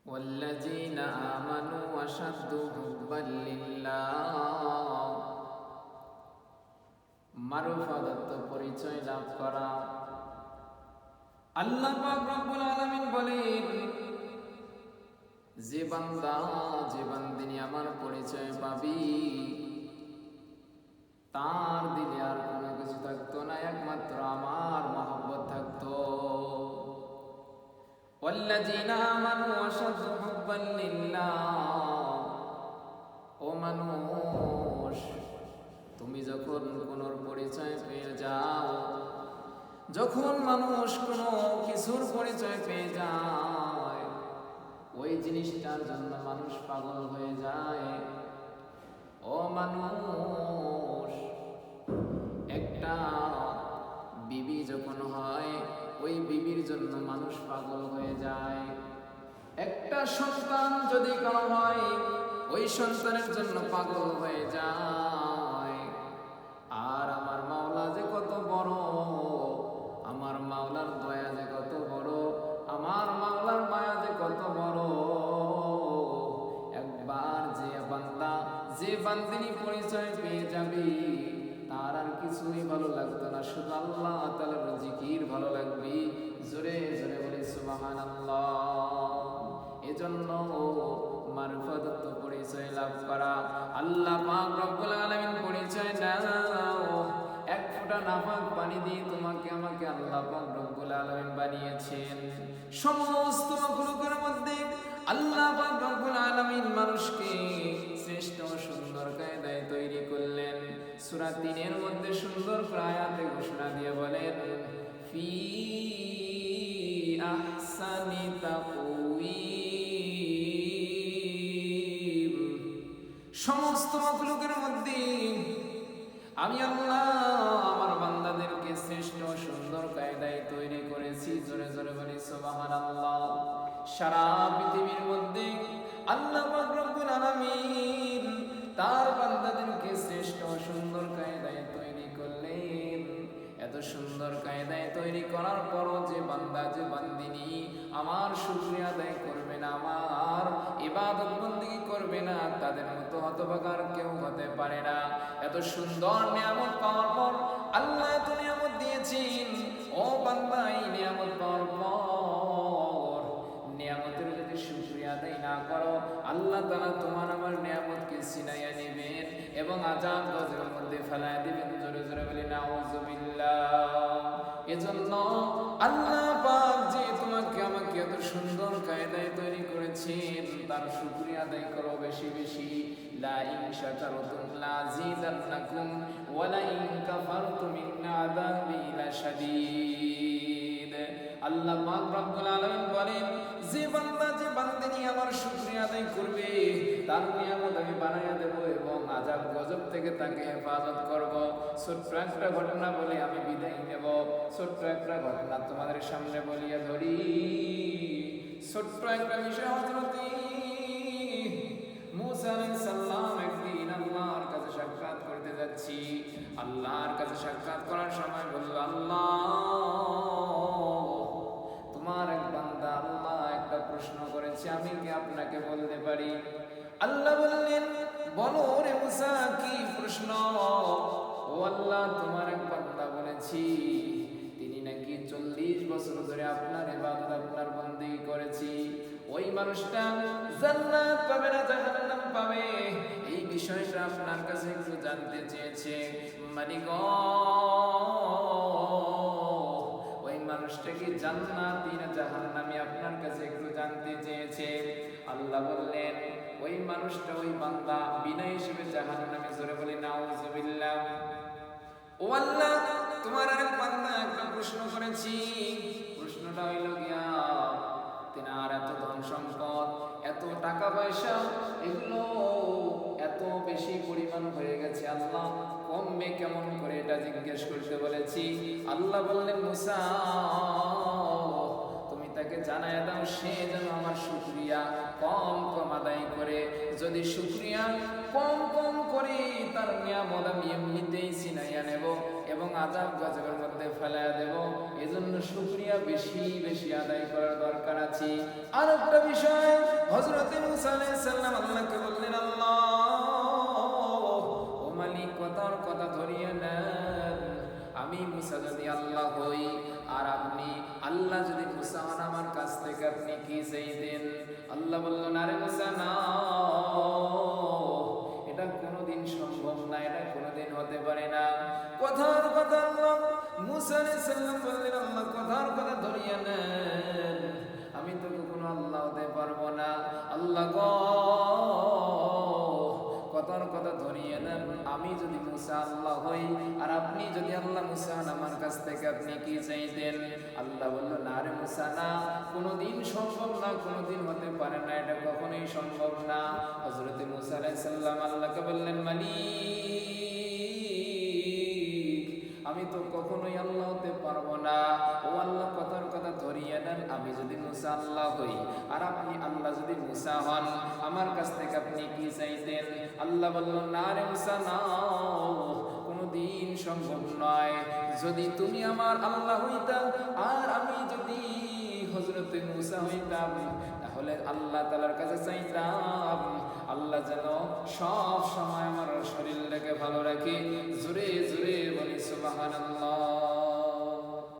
والذين آمنوا أشد حبا لله মারফাদত্ব পরিচয় লাভ করা। আল্লাহ পাক রব্বুল আলামিন বলেন, যে বান্দা যে বান্দিনী আমার পরিচয় পাবি তার দিলে আর কোনো কিছু থাকতো না, একমাত্র আমার মহব্বত থাকতো। والذين آمنوا أشد حبا لله। ও মানুষ, তুমি যখন কোনোর পরিচয় পেয়ে যাও, যখন মানুষ কোনো কিছুর পরিচয় পেয়ে যায়, ওই জিনিসটার জন্য মানুষ পাগল হয়ে যায়। ও মানুষ, একটা বিবি যখন হয়, ওই বিবির জন্য মানুষ পাগল হয়ে যায়। একটা সন্তান যদি কারো হয়, ওই সন্তানের জন্য পাগল হয়ে যায়। আর আমার মাওলা যে কত বড়, আমার মাওলার দয়া যে কত বড়, আমার মাওলার মায়া যে কত বড়। একবার যে বান্দা যে বান্দিনী পরিচয় পেয়ে যাবে, তার আর কিছুই ভালো লাগতো না, শুধু আল্লাহ তাআলার জিকির ভালো লাগবে। জোরে জোরে বলি সুবহানাল্লাহ। এজন্য মারফাদত পরিচয় লাভ করা। আল্লাহ পাক রব্বুল আলামিন পরিচয় দাও। এক ফোঁটা নাপাক পানি দিয়ে তোমাকে আমাকে আল্লাহ পাক রব্বুল আলামিন বানিয়েছেন। সমস্ত মাখলুকের মধ্যে আল্লাহ পাক রব্বুল আলামিন মানুষকে শ্রেষ্ঠ সুন্দর কায়দায় তৈরি করলেন। সূরা ৩ এর মধ্যে সুন্দর আয়াতে ঘোষণা দিয়ে বলেন, ফি আহসানি তাকওয়িম। সমস্ত মাখলুকের মধ্যে আমি আল্লাহ আমার বান্দাদেরকে শ্রেষ্ঠ সুন্দর কায়দায় তৈরি করেছি। জোরে জোরে বলি সুবহানাল্লাহ। সারা পৃথিবীর মধ্যে আল্লাহ পাক রব্বুল আলামিন তার বান্দাদেরকে শ্রেষ্ঠ সুন্দর কায়দায় তৈরি করলেন। এত সুন্দর কায়দায় তৈরি করার পরও যে বান্দা যে বান্দিনী আমার শুকরিয়া আদায় করবে না, আমার ইবাদত বন্দেগী করবে না, তাদের মতো হতভাগার কেউ হতে পারে না। এত সুন্দর নিয়ামত পাওয়ার পর আল্লাহ এত নিয়ামত দিয়েছেন। ও বান্দা, এই নিয়ামত পাওয়ার পর নিয়ামতের যদি শুকরিয়া আদায় না করো, আল্লাহ তাআলা তোমার আমার নিয়ামতকে ছিনাইয়া নেবেন এবং আযাব গজবের মধ্যে ফেলায় দিবেন। জোরে জোরে বলি নাউযুবিল্লাহ। এজন্য আল্লাহ পাক যে তোমাকে আমাকে এত সুন্দর কায়দায় তৈরি করেছেন, তার শুকরিয়া আদায় করো বেশি বেশি। লা ইন শাকারতুম লাযিদান্নাকুম ওয়া লা ইন কাফারতুম ইন্না আযাবি লাশাদীদ। আল্লাহ পাক রব্বুল আলামিন বলেন, যে বান্দা যে বান্দিনী আমার শুকরিয়া আদায় করবে, তার নিয়ামত আমি বানাইয়া দেব এবং আযাব গজব থেকে তাকে হেফাজত করব। ছোট্ট একটা ঘটনা বলে আমি বিদায় নেব। ছোট্ট একটা ঘটনা তোমাদের সামনে বলিয়া ধরি। ছোট্ট একটা বিষয়, হযরত মূসা আলাইহিস সালাম একদিন আল্লাহর কাছে সাক্ষাৎ করতে যাচ্ছি। আল্লাহর কাছে সাক্ষাৎ করার সময় বলল, আল্লাহ, তোমার এক বান্দা আল্লাহ একটা প্রশ্ন করেছে, আমি কি আপনাকে বলতে পারি? আল্লাহ বললেন, বলো রে মূসা, কি প্রশ্ন? ও আল্লাহ, তোমার এক বান্দা বলেছি তিনি নাকি 40 বছর ধরে আপনার ইবাদত আপনার বন্দেগী করেছি, ওই মানুষটা জান্নাত পাবে না জাহান্নাম পাবে, এই বিষয়টা আপনার কাছে একটু জানতে চেয়েছে। মালিক, ওই মানুষটা কি জান্নাতি না জাহান্নামী আপনার কাছে একটু জানতে চেয়েছে। আল্লাহ বললেন, ওই মানুষটা ওই বান্দা বিনা হিসেবে জাহান্নামে। জোরে বলি নাউযুবিল্লাহ। ও আল্লাহ, তোমার আরেক বান্দা একটা প্রশ্ন করেছি, প্রশ্নটা হইল গিয়া তেনার এত ধন সম্পদ, এত টাকা পয়সা, এগুলো এত বেশি পরিমাণ হয়ে গেছে, আল্লাহ কমবে কেমন করে, এটা জিজ্ঞেস করতে বলেছি। আল্লাহ বললেন, মূসা, তুমি তাকে জানায় দাও সে যেন আমার শুকরিয়া কম কম আদায় করে। যদি শুকরিয়া কম কম করে, তার নিয়ামত আমি এমনিতেই ছিনাইয়া নেব এবং আযাব গজবের মধ্যে ফেলায়া দেব। এজন্য শুকরিয়া বেশি বেশি আদায় করার দরকার আছে। আর একটা বিষয়, হযরত মুসা আলাইহিস সালাম আল্লাহকে বললেন, আল্লাহ ও মালিক, কথা ধরিয়ে নেন। আমি মুসা যদি আল্লাহ হই আর আপনি আল্লাহ যদি মুসা হন, আমার কাছ থেকে আপনি কি চাইতেন? আল্লাহ বললেন, আরে মুসা না, এটা কোনোদিন সম্ভব না, এটা কোনোদিন হতে পারে না। কথার কথা আল্লাহ মুসা আলাইহিস সালাম বললেন, আল্লাহ কথা ধরিয়ে নেন, আমি তো কখনো আল্লাহ হতে পারবো না। আল্লাহ গো, কথা ধরিয়ে নেন, আমি যদি মুসা আল্লাহ হই আর আপনি যদি আল্লাহ মুসা হন, আমার কাছ থেকে আপনি কি চাইতেন? আল্লাহ বলল, না রে মুসা না, কোনোদিন সম্ভব না, কোনোদিন হতে পারে না, এটা কখনোই সম্ভব না। হযরত মুসা আলাইহিস সালাম আল্লাহকে বললেন, মালিক, আমি তো কখনোই আল্লাহ হতে পারবো না। ও আল্লাহ, কথা ধরিয়ে নেন, আমি যদি মুসা আল্লাহ হই আর আপনি আল্লাহ যদি মুসা হন, আমার কাছ থেকে আপনি কি চাইতেন? আল্লাহ বলল, না রে মুসা না, কোনোদিন সম্ভব নয়। যদি তুমি আমার আল্লাহ হইতা আর আমি যদি হযরত মুসা হইতাম, তাহলে আল্লাহ তাআলার কাছে চাইতাম আল্লাহ যেন সব সময় আমার শরীরটাকে ভালো রাখে। জোরে জোরে বলি সুবহানাল্লাহ।